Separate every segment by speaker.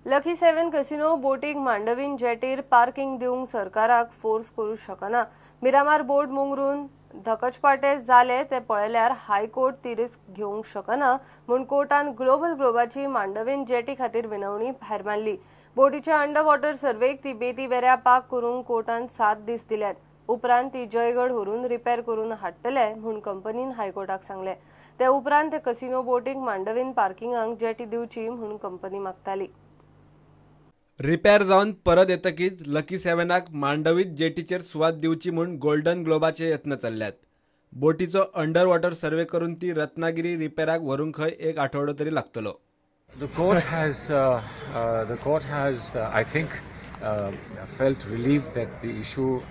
Speaker 1: Lucky 7 casino बोटीक मांडवीन जेटीर parking दिवंक सरकाराक force करू शकना। मिरामार बोर्ड मुंगरून धकचपाटे जाले ते पळयल्यार हायकोर्ट ती रिस्क घेवंक शकना म्हूण कोर्टान ग्लोबाची मांडवीन जेटी खातीर विनवणी भायर मारली। बोटीच्या अंडर वॉटर सर्वेक ती बेती वेऱ्या पाक करूंक कोर्टान 7 दीस दिल्यात। उपरांत ती जयगड व्हरून रिपेर करून हाडटले म्हूण कंपनीन हायकोर्टाक सांगले। ते उपरांत ते कसिनो बोटीक मांडवीन पार्किंगाक जेटी दिवची म्हूण कंपनी मागताली।
Speaker 2: रिपेर जावन परत येतकीच लकी 7 मांडवीत जेटीचेर सुवात दिवची म्हूण गोल्डन ग्लोबाचे यत्न चल्ल्यात। बोटीचो अंडर वॉटर सर्वे करून ती रत्नागिरी रिपेराक व्हरूंक खंय एक आठवडो तरी लागतलो।
Speaker 3: The court has I think felt relieved that the issue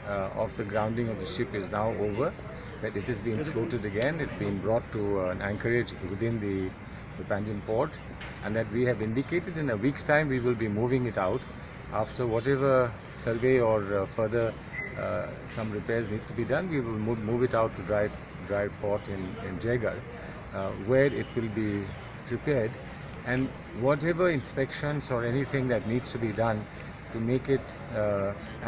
Speaker 3: of the grounding of the ship is now over, that it has been floated again, it's been brought to an anchorage within the Panjim port, and that we have indicated in a week's time we will be moving it out after whatever survey or further some repairs need to be done. We will move it out to dry port in Jaigarh, where it will be prepared, and whatever inspections or anything that needs to be done to make it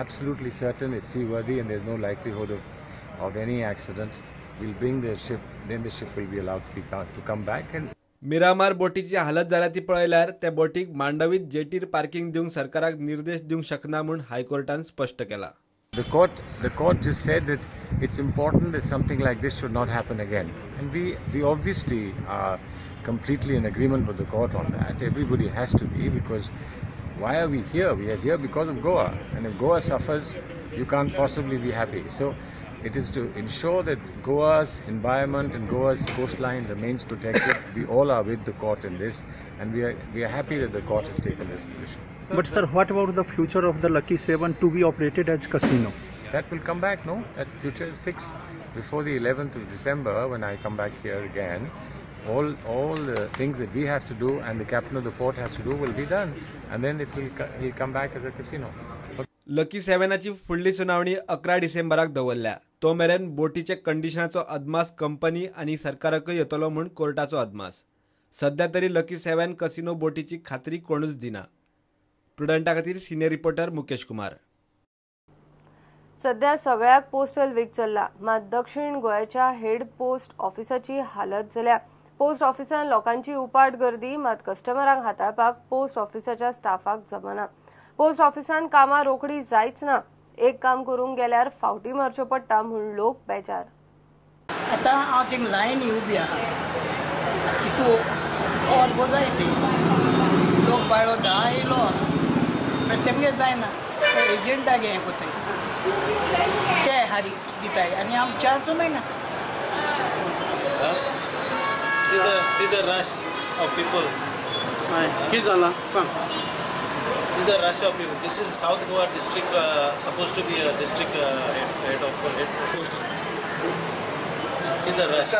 Speaker 3: absolutely certain it's seaworthy and there's no likelihood of any accident, we'll bring the ship, then the ship will be allowed to come back. And
Speaker 2: Miramar बोटीची हालत जाल्या ती पळयल्यार त्या बोटीक मांडवीत जेटीर parking दिवंक सरकाराक निर्देश दिवंक शकना म्हूण हायकोर्टान स्पष्ट केला।
Speaker 3: The court just said that it's important that something like this should not happen again, and we obviously are completely in agreement with the court on that. Everybody has to be, because why are we here? We are here because of Goa, and if Goa suffers, you can't possibly be happy. So it is to ensure that Goa's environment and Goa's coastline remains protected. We all are with the court in this, and we are happy that the court has taken this position.
Speaker 4: But sir, what about the future of the Lucky 7 to be operated as casino?
Speaker 3: That will come back, no? That future is fixed. Before the 11th of December, when I come back here again, all the things that we have to do and the captain of the port has to do will be done, and then it will come back as a casino.
Speaker 2: Lucky 7ची फुडली सुनावणी 11 डिसेंबराक दवरल्या। तो मेरेन बोटीचे कंडिशनाचो अदमास company आनी सरकाराकय येतलो म्हूण कोर्टाचो अदमास। सध्या तरी लकी 7 कसिनो बोटीची खात्री कोणूच दिना। प्रुडंटा खातीर सिनियर रिपोर्टर मुकेश कुमार।
Speaker 1: सध्या सगळ्याक पोस्टल वीक चल्ला, मात दक्षिण गोंयच्या हेड पोस्ट ऑफिसाची हालत जाल्या। पोस्ट ऑफिसान लोकांची उपाट गर्दी, मात कस्टमरांक हाताळपाक पोस्ट ऑफिसाच्या स्टाफाक जमना। पोस्ट ऑफिसान कामां रोखडी जायच ना, एक काम करूंक गेल्यार फावटी मारच्यो पडटा म्हूण लोक बेजार।
Speaker 5: आतां हांव थिंग लायन उबी आहा, तितू ऑल गो जाय ती लोक बाळो धा येयलो पण तेमगे जायना, एजंटाक हें कोताय ते हारी दिताय आनी आम चार्ज मेळना।
Speaker 6: See the rush of people.
Speaker 4: कितें जाला सांग।
Speaker 6: See the rush of people. This is South Goa district, supposed to be a district head post. See the rush.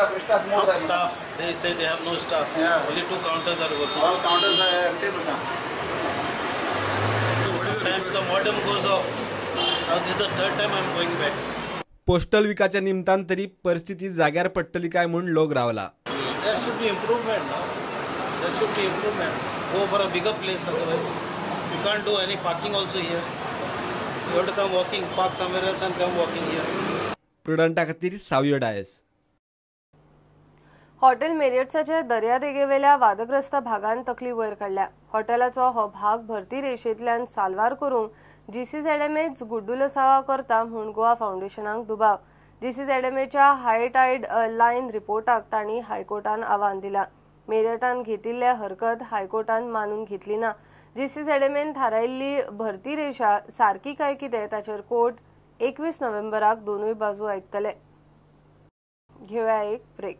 Speaker 6: Staff. They say they have no staff. Yeah. Only 2 counters are working.
Speaker 7: All counters are empty.
Speaker 6: Sometimes the modem goes off. Now this is the 3rd time I am going back.
Speaker 2: Postal विकाच्या निमतान तरी परिस्थिती जाग्यार पडटली काय म्हूण लोक रावला।
Speaker 6: There should be improvement now. There should be improvement. Go for a bigger place, otherwise you can't do any parking also here. You have to come walking, park somewhere else and come walking here.
Speaker 2: प्रुडंटा खातीर सावयो Dias.
Speaker 1: Hotel मेरियट्साच्या दर्यादेगेवेल्या वादग्रस्त भागांत तकली वयर काडल्या। हॉटेलाचो हो भाग भरती रेशेंतल्यान साल्वार करूंक GCZMAच गुड्डुलसावा करता म्हूण गोवा फाउंडेशनाक दुबाव। GCZMAच्या हाय टायड लायन रिपोर्टाक तांणी हायकोर्टान आव्हान दिला। मेरियटान घेतिल्ले हरकत हायकोर्टान मानून घेतली ना। GCZMAन थारायिल्ली भरती रेशा सारकी काय कितें ताचेर कोर्ट 21 नोव्हेंबराक दोनूय बाजू आयकतले। घेवया एक ब्रेक।